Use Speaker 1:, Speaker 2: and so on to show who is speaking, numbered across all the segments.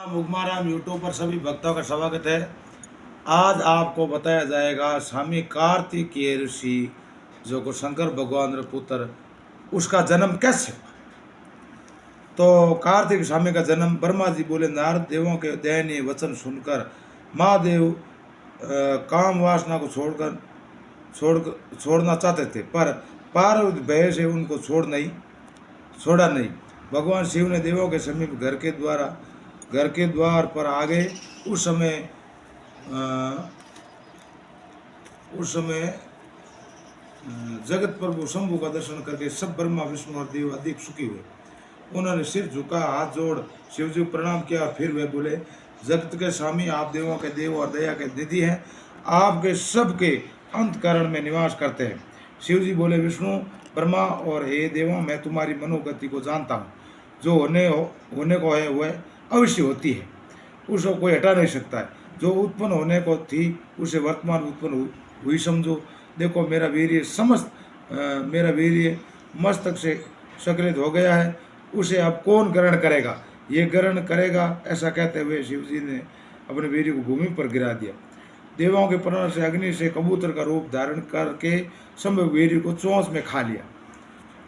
Speaker 1: मुगमाराम YouTube पर सभी भक्तों का स्वागत है। आज आपको बताया जाएगा स्वामी कार्तिकेय ऋषि जो को शंकर भगवान रे पुत्र उसका जन्म कैसे हुआ। तो कार्तिक स्वामी का जन्म ब्रह्मा जी बोले नारद देवों के दयनीय वचन सुनकर महादेव काम वासना को छोड़ना चाहते थे, पर पार्वती भय से उनको छोड़ा नहीं। भगवान शिव ने देवों के समीप घर के द्वार पर आ गए। उस समय जगत प्रभु शंभु का दर्शन करके सब ब्रह्मा विष्णु और देव अधिक सुखी हुए। उन्होंने सिर झुका, हाथ जोड़ शिव जी को प्रणाम किया। फिर वे बोले, जगत के स्वामी आप देवों के देव और दया के निधि हैं, आपके सबके अंतकरण में निवास करते हैं। शिव जी बोले, विष्णु ब्रह्मा और हे देवों, मैं तुम्हारी मनोगति को जानता हूँ। जो होने को है वह अवश्य होती है, उसको कोई हटा नहीं सकता है। जो उत्पन्न होने को थी उसे वर्तमान उत्पन्न हुई समझो। देखो मेरा वीर्य मस्तक से सक्रिय हो गया है, उसे अब कौन ग्रहण करेगा? ये ग्रहण करेगा। ऐसा कहते हुए शिव जी ने अपने वीर्य को भूमि पर गिरा दिया। देवों के प्रण से अग्नि से कबूतर का रूप धारण करके संभव वीर्य को चोंच में खा लिया।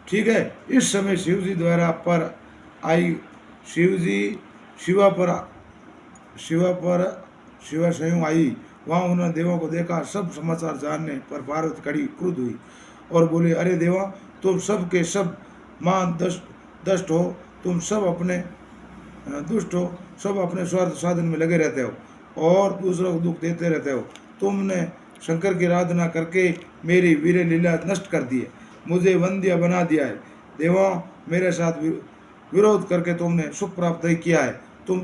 Speaker 1: ठीक है। इस समय शिव जी द्वारा पर आई शिवा स्वयं आई। वहाँ उन्होंने देवों को देखा। सब समाचार जानने पर पार्वती कड़ी क्रुद्ध हुई और बोले, अरे देवा, तुम सब के सब मान दष्ट हो, तुम सब अपने दुष्ट हो, सब अपने स्वार्थ साधन में लगे रहते हो और दूसरों को दुख देते रहते हो। तुमने शंकर की आराधना करके मेरी वीर लीला नष्ट कर दी है, मुझे वंद्य बना दिया है। देवा, मेरे साथ विरोध करके तुमने सुख प्राप्त नहीं किया है, तुम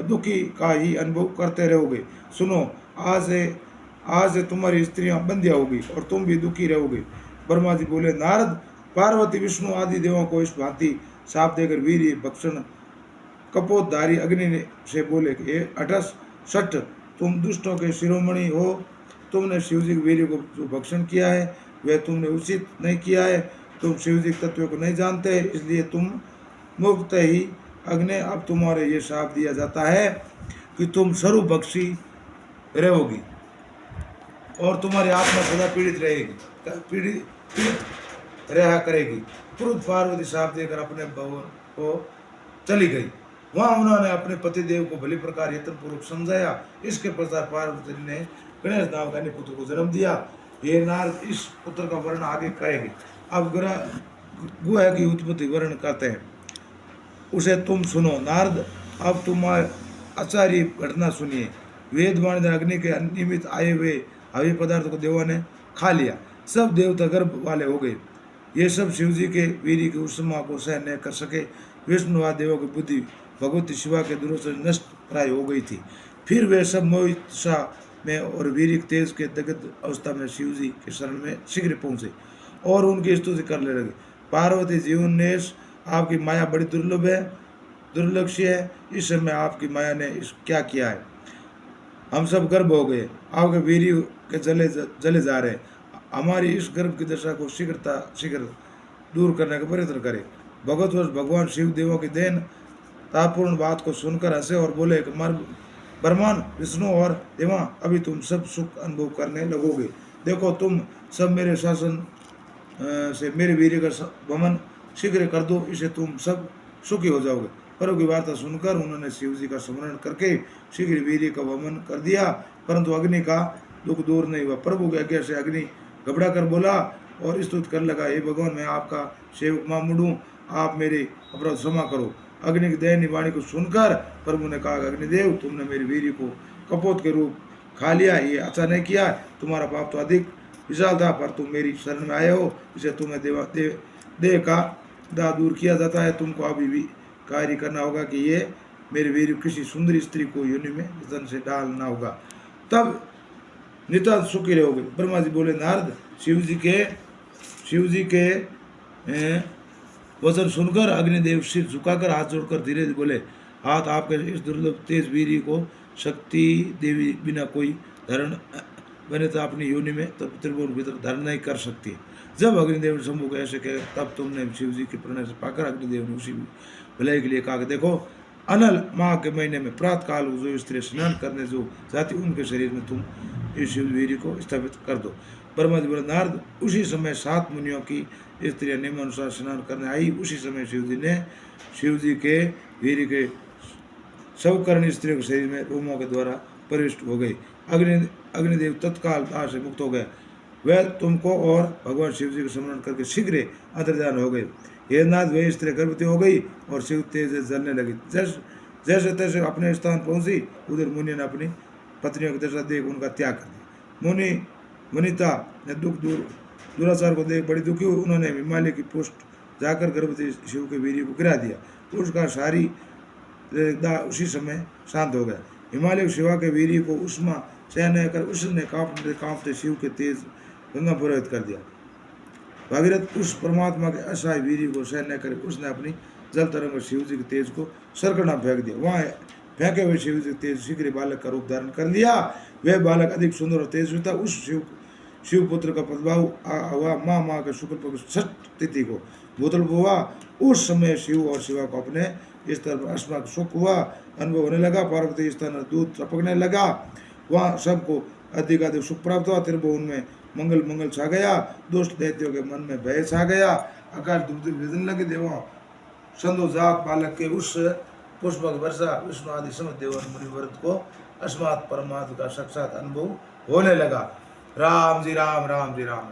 Speaker 1: दुखी का ही अनुभव करते रहोगे। सुनो, आज से तुम्हारी स्त्रियां बंदिया होगी और तुम भी दुखी रहोगे। ब्रह्मा जी बोले, नारद, पार्वती विष्णु आदि देवों को इस भांति साप देकर वीर भक्षण कपोतधारी अग्नि से बोले, अठस सठ, तुम दुष्टों के शिरोमणि हो। तुमने शिवजी के वीर को जो भक्षण किया है वह तुमने उचित नहीं किया है। तुम शिवजी के तत्व को नहीं जानते, इसलिए तुम मुक्त ही अग्नि। अब तुम्हारे ये शाप दिया जाता है कि तुम सर्व बख्शी रहोगी और तुम्हारी आत्मा सदा पीड़ित रहा करेगी। क्रुद्ध पार्वती शाप देकर अपने भवन को चली गई। वहां उन्होंने अपने पति देव को भली प्रकार यत्न पूर्वक समझाया। इसके पश्चात पार्वती ने गणेश नाम का पुत्र को जन्म दिया। ये नारद इस पुत्र का वर्ण आगे कहेंगे। अब गुह की उत्पत्ति वर्ण करते हैं, उसे तुम सुनो। नारद, अब तुम्हारे आचार्य घटना सुनिए। वेदवाणी अग्नि के निमित्त आए हुए हवी पदार्थ को देवों ने खा लिया। सब देवता गर्भ वाले हो गए। ये सब शिवजी के वीर की उष्मा को सहन नहीं कर सके। विष्णु व देवों की बुद्धि भगवती शिवा के दूरों से नष्ट प्राय हो गई थी। फिर वे सब मोहित में और वीर तेज के दगत अवस्था में शिवजी के शरण में शीघ्र पहुंचे और उनकी स्तुति करने लगे। पार्वती जीवन ने आपकी माया बड़ी दुर्लक्ष्य है। इस समय आपकी माया ने क्या किया है? हम सब गर्भ हो गए, आपके वीर के जले जा रहे। हमारी इस गर्भ की दशा को शीघ्र दूर करने का प्रयत्न करें। भगवतवश भगवान शिव देवों की देन तापूर्ण बात को सुनकर हंसे और बोले कि ब्रह्मांड विष्णु और देवा, अभी तुम सब सुख अनुभव करने लगोगे। देखो, तुम सब मेरे शासन से मेरे वीर का वमन शीघ्र कर दो, इसे तुम सब सुखी हो जाओगे। प्रभु की वार्ता सुनकर उन्होंने शिव जी का स्मरण करके शीघ्र वीर का वमन कर दिया, परंतु अग्नि का दुख दूर नहीं हुआ। प्रभु की आज्ञा से अग्नि घबरा कर बोला और स्तुति कर लगा, हे भगवान, मैं आपका सेवक मामूड हूँ, आप मेरे अपराध क्षमा करो। अग्नि की दयनीय वाणी को सुनकर प्रभु ने कहा, अग्निदेव, तुमने मेरे वीर को कपोत के रूप खा लिया, ये अच्छा नहीं किया। तुम्हारा पाप तो अधिक विशाल था, पर तुम मेरी शरण में आए हो, इसे तुम्हें देह का दाह दूर किया जाता है। तुमको अभी भी कार्य करना होगा कि ये मेरे वीर किसी सुंदरी स्त्री को योनि में जन से डालना होगा, तब नितांत सुखी रहोगे। ब्रह्मा जी बोले, नारद, शिव जी के वचन सुनकर अग्निदेव सिर झुकाकर हाथ जोड़कर धीरे धीरे बोले, हाथ आपके इस दुर्लभ तेज वीर को शक्ति देवी बिना कोई धरण बने तो अपनी योनि में त्रिभुवन भीतर धारण नहीं कर सकती। जब अग्निदेव ने शंभु को ऐसे कहे, तब तुमने शिव जी के प्रणय से पाकर अग्निदेव ने उसी भलाई के लिए कहा, देखो, अनल माह के महीने में प्रातः काल जो स्त्री स्नान करने जो जाती उनके शरीर में तुम इस शिव वीर्य को स्थापित कर दो। ब्रह्मा जी बोले नारद, उसी समय 7 मुनियों की स्त्रियां नियमानुसार स्नान करने आई। उसी समय शिव जी के वीर्य के सब कर्ण स्त्रियों के शरीर में रोमों के द्वारा प्रविष्ट हो गई। अग्निदेव तत्काल दाह से मुक्त हो गए। वह तुमको और भगवान शिव जी को स्मरण करके शीघ्र अंतर्धान हो गए। हे नाथ, वह स्त्री गर्भवती हो गई और शिव तेज से जलने लगी। जैसे तैसे अपने स्थान पहुंची, उधर मुनि ने अपनी पत्नियों की दशा देख उनका त्याग कर दिया। मुनिता ने दुराचार को देख बड़ी दुखी हुई। उन्होंने हिमालय की पुष्ट जाकर गर्भवती शिव के वीर्य को गिरा दिया। उसका सारी दाह उसी समय शांत हो गया। हिमालय शिवा के वीर्य को उष्मा सहन कर उसने कांपते शिव के तेज गंगा प्रवाहित कर दिया। भागीरथ उस परमात्मा के असहाय वीर्य को सहन कर उसने अपनी जल तरंग शिव जी के तेज को सरकड़ा फेंक दिया। वहाँ फेंके हुए शिव जी के तेज शीघ्र बालक का रूप धारण कर लिया। वह बालक अधिक सुंदर और तेजस्वी था। उस शिव पुत्र का प्रभाव हुआ माँ के शुक्ल पक्ष षष्ठ तिथि को भूतल हुआ। उस समय शिव और शिवा को अपने स्तर पर अस्मा सुख हुआ अनुभव होने लगा। पार्वती स्थान दूध टपकने लगा। वहाँ सबको अधिक सुख प्राप्त हुआ। त्रिभुवन में मंगल छा गया। दुष्ट दैत्यों के मन में भय छा गया। आकाश दुग्ध भेजने लगे। देवों संधो जात बालक के उस पुष्पक वर्षा विष्णु आदि समस्त देवन मुनि वर्ग को अस्मात् परमात्मा का साक्षात अनुभव होने लगा। राम जी राम, राम जी राम।